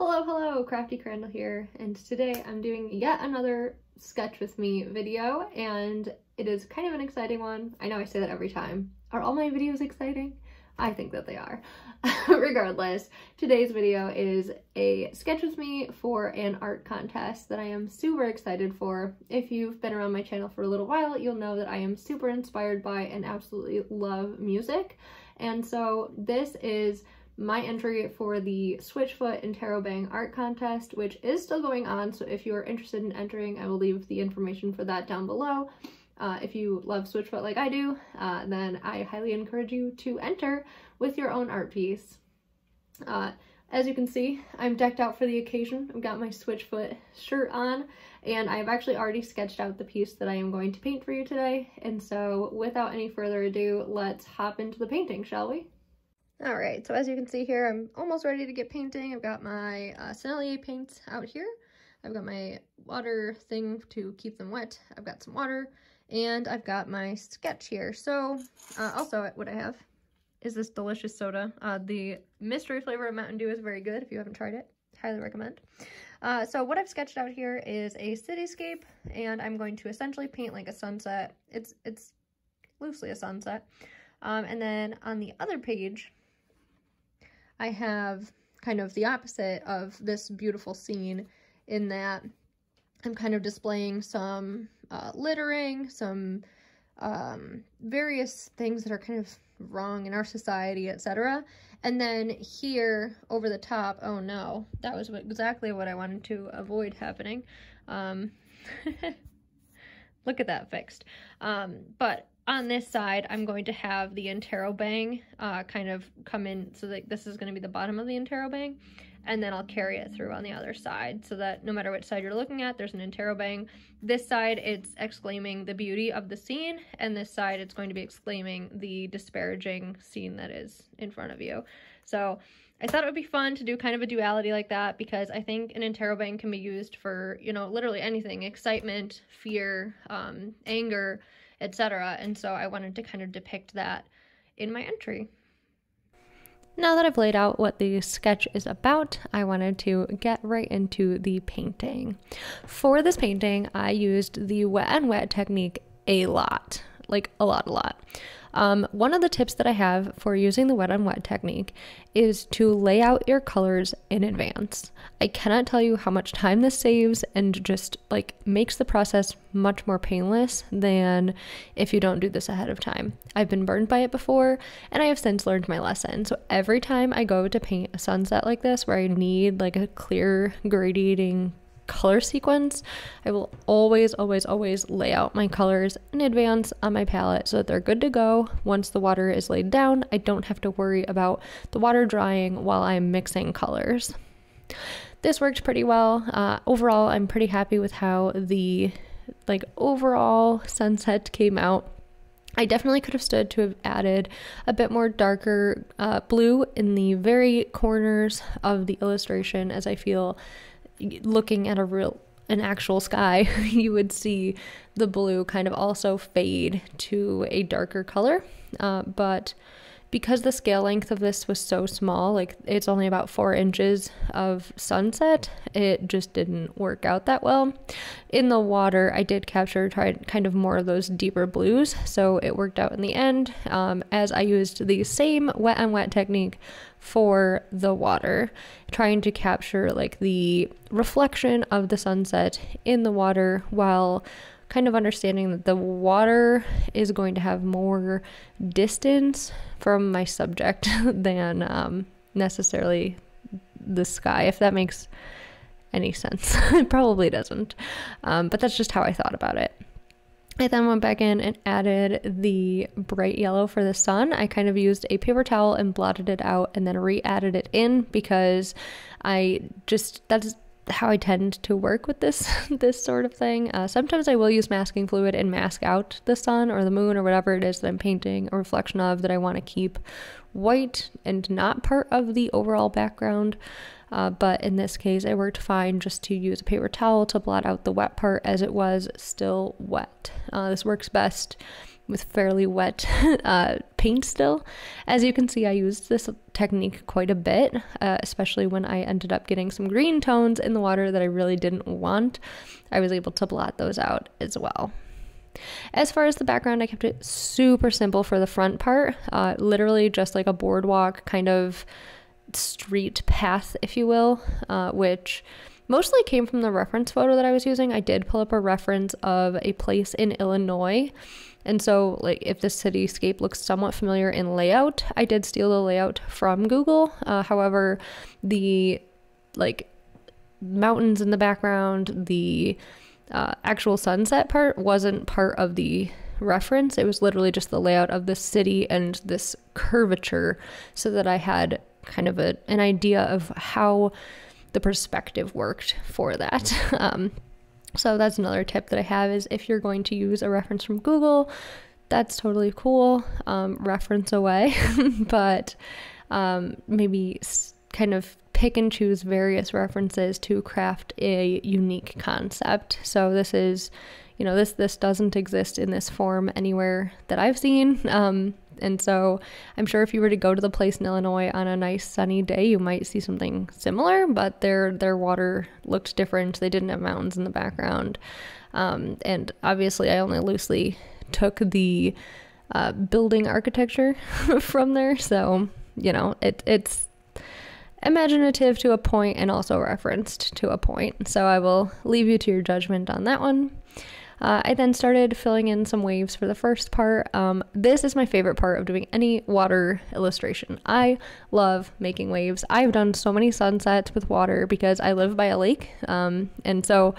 Hello, Crafty Crandall here, and today I'm doing yet another sketch with me video, and it is kind of an exciting one. I know I say that every time. Are all my videos exciting? I think that they are. Regardless, today's video is a sketch with me for an art contest that I am super excited for. If you've been around my channel for a little while, you'll know that I am super inspired by and absolutely love music, and so this is my entry for the Switchfoot Interrobang art contest, which is still going on, so if you are interested in entering, I will leave the information for that down below. If you love Switchfoot like I do, then I highly encourage you to enter with your own art piece. As you can see, I'm decked out for the occasion. I've got my Switchfoot shirt on, and I've actually already sketched out the piece that I am going to paint for you today, and so without any further ado, let's hop into the painting, shall we? Alright, so as you can see here, I'm almost ready to get painting. I've got my Sennelier paints out here. I've got my water thing to keep them wet. I've got some water, and I've got my sketch here. So, also what I have is this delicious soda. The mystery flavor of Mountain Dew is very good if you haven't tried it. Highly recommend. So what I've sketched out here is a cityscape, and I'm going to essentially paint like a sunset. It's loosely a sunset. And then on the other page, I have kind of the opposite of this beautiful scene in that I'm kind of displaying some littering, some various things that are kind of wrong in our society, etc. And then here over the top, oh no, that was exactly what I wanted to avoid happening. Look at that fixed. But on this side, I'm going to have the interrobang kind of come in, so that this is going to be the bottom of the interrobang, and then I'll carry it through on the other side, so that no matter which side you're looking at, there's an interrobang. This side, it's exclaiming the beauty of the scene, and this side, it's going to be exclaiming the disparaging scene that is in front of you. So I thought it would be fun to do kind of a duality like that, because I think an interrobang can be used for, you know, literally anything: excitement, fear, anger, etc. And so I wanted to kind of depict that in my entry. Now that I've laid out what the sketch is about, I wanted to get right into the painting. For this painting, I used the wet and wet technique a lot, like a lot. One of the tips that I have for using the wet on wet technique is to lay out your colors in advance. I cannot tell you how much time this saves, and just like makes the process much more painless than if you don't do this ahead of time. I've been burned by it before, and I have since learned my lesson. So every time I go to paint a sunset like this, where I need like a clear gradiating color sequence, I will always lay out my colors in advance on my palette so that they're good to go. Once the water is laid down, I don't have to worry about the water drying while I'm mixing colors. This worked pretty well. Overall, I'm pretty happy with how the overall sunset came out. I definitely could have stood to have added a bit more darker blue in the very corners of the illustration, as I feel looking at an actual sky, you would see the blue kind of also fade to a darker color. But because the scale length of this was so small, like it's only about 4 inches of sunset, it just didn't work out that well. In the water, I did capture kind of more of those deeper blues, so it worked out in the end, as I used the same wet on wet technique for the water, trying to capture like the reflection of the sunset in the water, while kind of understanding that the water is going to have more distance from my subject than necessarily the sky, if that makes any sense. It probably doesn't, but that's just how I thought about it. I then went back in and added the bright yellow for the sun. I kind of used a paper towel and blotted it out and then re-added it in, because that's how I tend to work with this sort of thing. Sometimes I will use masking fluid and mask out the sun or the moon or whatever it is that I'm painting a reflection of, that I want to keep white and not part of the overall background. But in this case, it worked fine just to use a paper towel to blot out the wet part, as it was still wet. This works best with fairly wet paint still. As you can see, I used this technique quite a bit, especially when I ended up getting some green tones in the water that I really didn't want. I was able to blot those out as well. As far as the background, I kept it super simple for the front part, literally just like a boardwalk kind of street path, if you will, which mostly came from the reference photo that I was using. I did pull up a reference of a place in Illinois. And so, like, if the cityscape looks somewhat familiar in layout, I did steal the layout from Google. However, the, like, mountains in the background, the actual sunset part wasn't part of the reference. It was literally just the layout of the city and this curvature, so that I had kind of an idea of how the perspective worked for that. So that's another tip that I have, is if you're going to use a reference from Google, that's totally cool. Reference away, but maybe kind of pick and choose various references to craft a unique concept. So this is, you know, this doesn't exist in this form anywhere that I've seen. And so I'm sure if you were to go to the place in Illinois on a nice sunny day, you might see something similar, but their water looked different. They didn't have mountains in the background. And obviously I only loosely took the building architecture from there. So, you know, it's imaginative to a point and also referenced to a point. So I will leave you to your judgment on that one. I then started filling in some waves for the first part. This is my favorite part of doing any water illustration. I love making waves. I've done so many sunsets with water because I live by a lake. And so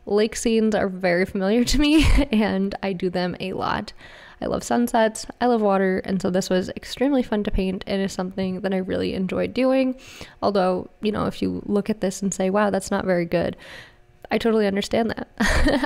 lake scenes are very familiar to me, and I do them a lot. I love sunsets, I love water, and so this was extremely fun to paint and is something that I really enjoyed doing. Although, you know, if you look at this and say, wow, that's not very good, I totally understand that.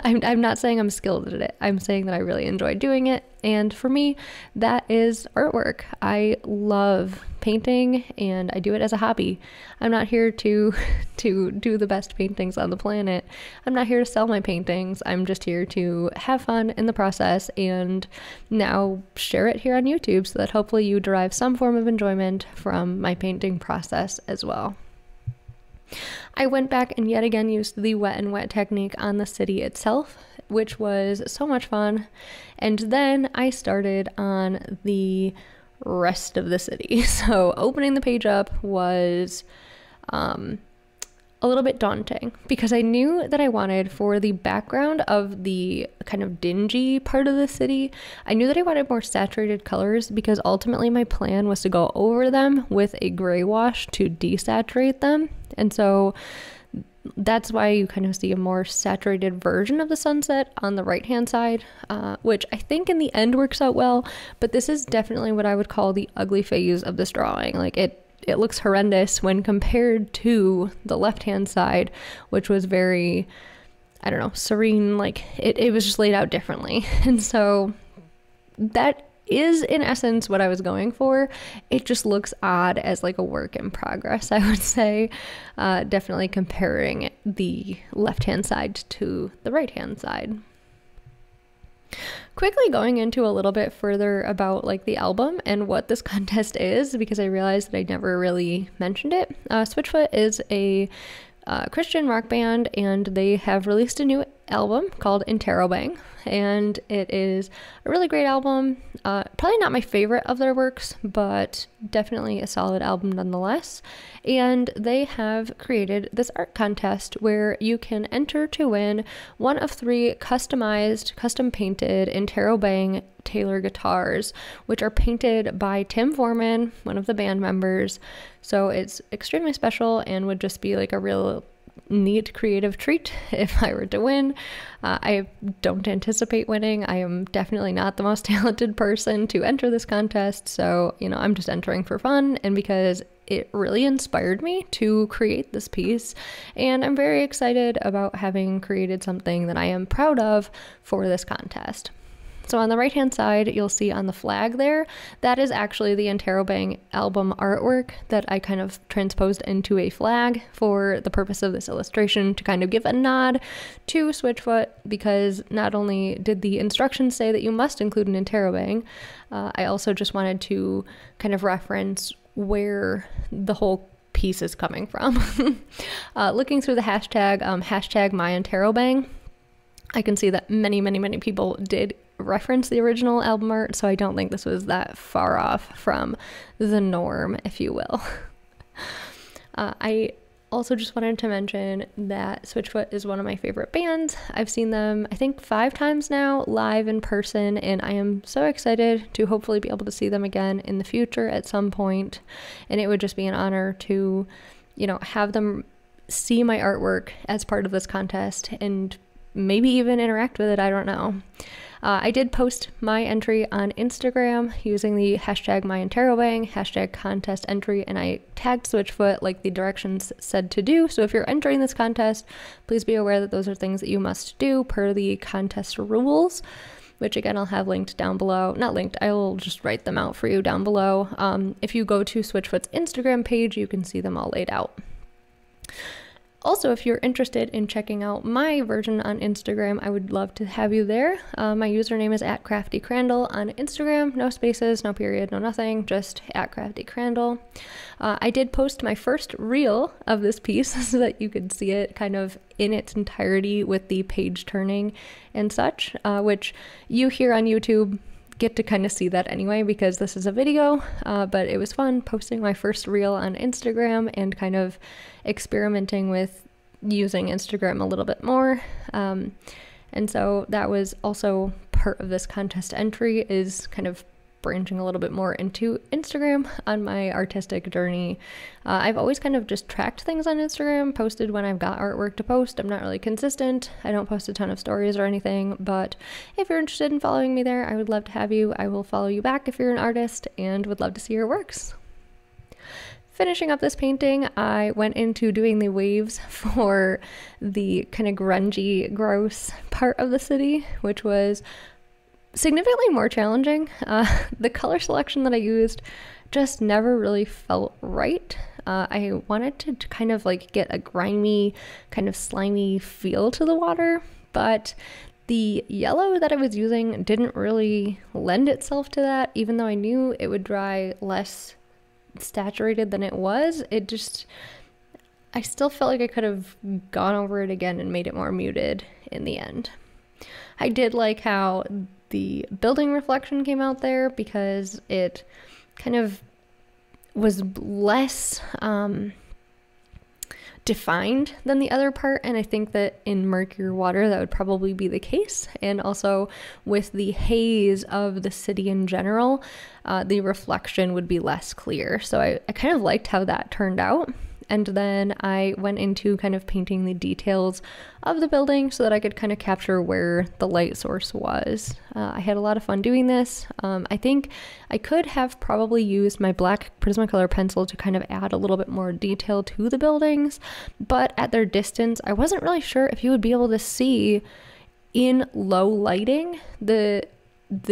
I'm not saying I'm skilled at it. I'm saying that I really enjoy doing it. And for me, that is artwork. I love painting and I do it as a hobby. I'm not here to do the best paintings on the planet. I'm not here to sell my paintings. I'm just here to have fun in the process and now share it here on YouTube so that hopefully you derive some form of enjoyment from my painting process as well. I went back and yet again used the wet and wet technique on the city itself, which was so much fun. And then I started on the rest of the city. So opening the page up was a little bit daunting because I knew that I wanted, for the background of the kind of dingy part of the city, I knew that I wanted more saturated colors because ultimately my plan was to go over them with a gray wash to desaturate them. And so that's why you kind of see a more saturated version of the sunset on the right hand side, which I think in the end works out well, but this is definitely what I would call the ugly phase of this drawing. Like it looks horrendous when compared to the left hand side, which was very, I don't know, serene. Like it was just laid out differently. And so that is in essence what I was going for. It just looks odd as like a work in progress, I would say. Definitely comparing the left hand side to the right hand side. Quickly going into a little bit further about like the album and what this contest is, because I realized that I never really mentioned it. Switchfoot is a Christian rock band, and they have released a new album called Interrobang, and it is a really great album. Probably not my favorite of their works, but definitely a solid album nonetheless. And they have created this art contest where you can enter to win one of 3 customized, custom painted Interrobang Taylor guitars, which are painted by Tim Foreman, one of the band members. So it's extremely special and would just be like a real neat creative treat if I were to win. I don't anticipate winning. I am definitely not the most talented person to enter this contest, so you know, I'm just entering for fun and because it really inspired me to create this piece, and I'm very excited about having created something that I am proud of for this contest. So on the right hand side, you'll see on the flag there, that is actually the Interrobang album artwork that I kind of transposed into a flag for the purpose of this illustration, to kind of give a nod to Switchfoot, because not only did the instructions say that you must include an Interrobang, I also just wanted to kind of reference where the whole piece is coming from. Looking through the hashtag, hashtag #MyInterrobang, I can see that many people did reference the original album art, so I don't think this was that far off from the norm, if you will. I also just wanted to mention that Switchfoot is one of my favorite bands. I've seen them, I think, 5 times now live in person, and I am so excited to hopefully be able to see them again in the future at some point. And it would just be an honor to, you know, have them see my artwork as part of this contest and maybe even interact with it. I don't know. I did post my entry on Instagram using the hashtag #MyInterrobang, hashtag contest entry, and I tagged Switchfoot like the directions said to do. So if you're entering this contest, please be aware that those are things that you must do per the contest rules, which again I'll have linked down below. Not linked, I will just write them out for you down below. If you go to Switchfoot's Instagram page, you can see them all laid out. Also, if you're interested in checking out my version on Instagram, I would love to have you there. My username is @CraftyCrandall on Instagram. No spaces, no period, no nothing, just @CraftyCrandall. I did post my first reel of this piece so that you could see it kind of in its entirety with the page turning and such, which you here on YouTube get to kind of see that anyway because this is a video, but it was fun posting my first reel on Instagram and kind of experimenting with using Instagram a little bit more. And so that was also part of this contest entry, is kind of branching a little bit more into Instagram on my artistic journey. I've always kind of just tracked things on Instagram, posted when I've got artwork to post. I'm not really consistent. I don't post a ton of stories or anything, but if you're interested in following me there, I would love to have you. I will follow you back if you're an artist and would love to see your works. Finishing up this painting, I went into doing the waves for the kind of grungy, gross part of the city, which was significantly more challenging. The color selection that I used just never really felt right. I wanted to kind of like get a grimy, kind of slimy feel to the water, but the yellow that I was using didn't really lend itself to that, even though I knew it would dry less saturated than it was. I still felt like I could have gone over it again and made it more muted in the end. I did like how the building reflection came out there because it kind of was less defined than the other part, and I think that in murkier water that would probably be the case. And also with the haze of the city in general, the reflection would be less clear. So I kind of liked how that turned out. And then I went into kind of painting the details of the building so that I could kind of capture where the light source was. I had a lot of fun doing this. I think I could have probably used my black Prismacolor pencil to kind of add a little bit more detail to the buildings, but at their distance, I wasn't really sure if you would be able to see in low lighting the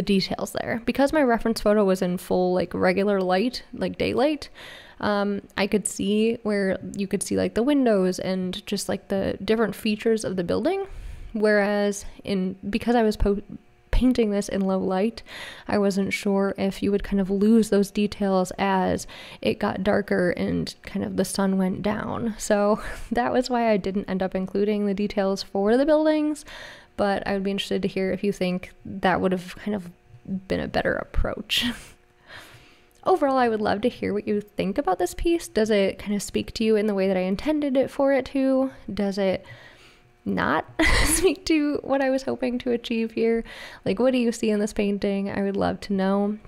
details there. Because my reference photo was in full like regular light, like daylight, I could see where you could see like the windows and just like the different features of the building, whereas because I was painting this in low light, I wasn't sure if you would kind of lose those details as it got darker and kind of the sun went down. So that was why I didn't end up including the details for the buildings, but I would be interested to hear if you think that would have kind of been a better approach. Overall, I would love to hear what you think about this piece. Does it kind of speak to you in the way that I intended it for it to? Does it not speak to what I was hoping to achieve here? Like, what do you see in this painting? I would love to know.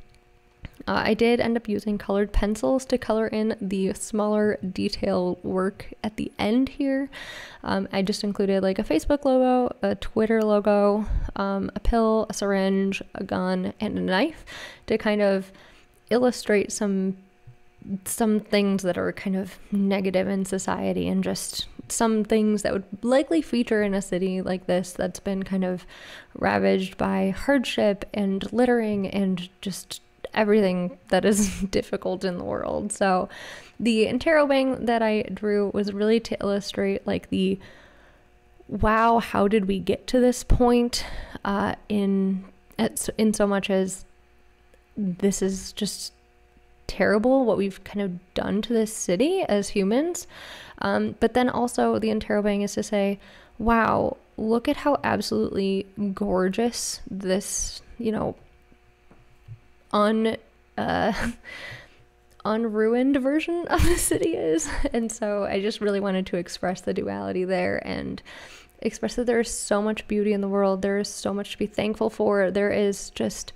I did end up using colored pencils to color in the smaller detail work at the end here. I just included like a Facebook logo, a Twitter logo, a pill, a syringe, a gun, and a knife to kind of illustrate some things that are kind of negative in society and just some things that would likely feature in a city like this that's been kind of ravaged by hardship and littering and just everything that is difficult in the world. So the interrobang that I drew was really to illustrate like the wow, how did we get to this point, in so much as this is just terrible what we've kind of done to this city as humans. But then also the interrobang is to say, wow, look at how absolutely gorgeous this, you know, unruined version of the city is. And so I just really wanted to express the duality there and express that there is so much beauty in the world. There is so much to be thankful for. There is just,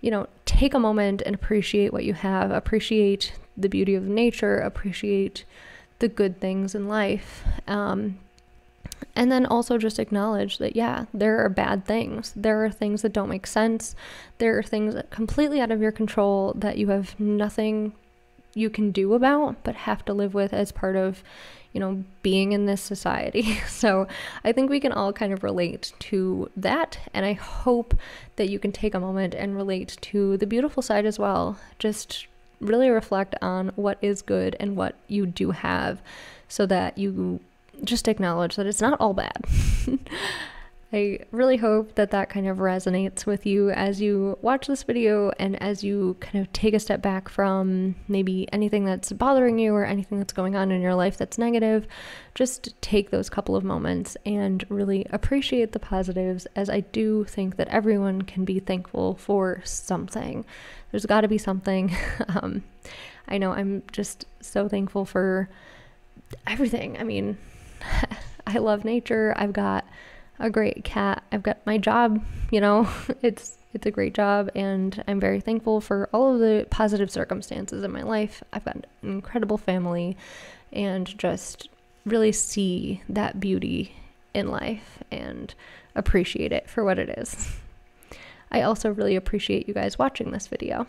you know, take a moment and appreciate what you have, appreciate the beauty of nature, appreciate the good things in life. And then also just acknowledge that, yeah, there are bad things. There are things that don't make sense. There are things that completely out of your control that you have nothing you can do about, but have to live with as part of, you know, being in this society. So I think we can all kind of relate to that. And I hope that you can take a moment and relate to the beautiful side as well. Just really reflect on what is good and what you do have so that you just acknowledge that it's not all bad. I really hope that that kind of resonates with you as you watch this video and as you kind of take a step back from maybe anything that's bothering you or anything that's going on in your life that's negative. Just take those couple of moments and really appreciate the positives, as I do think that everyone can be thankful for something. There's got to be something. I know I'm just so thankful for everything. I mean, I love nature. I've got a great cat. I've got my job, you know, it's a great job, and I'm very thankful for all of the positive circumstances in my life. I've got an incredible family, and just really see that beauty in life and appreciate it for what it is. I also really appreciate you guys watching this video.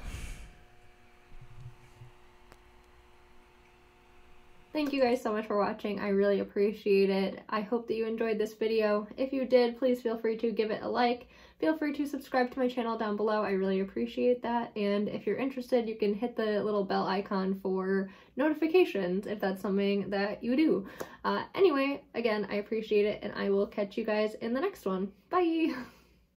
Thank you guys so much for watching. I really appreciate it. I hope that you enjoyed this video. If you did, please feel free to give it a like. Feel free to subscribe to my channel down below. I really appreciate that. And if you're interested, you can hit the little bell icon for notifications if that's something that you do. Anyway, again, I appreciate it, and I will catch you guys in the next one. Bye!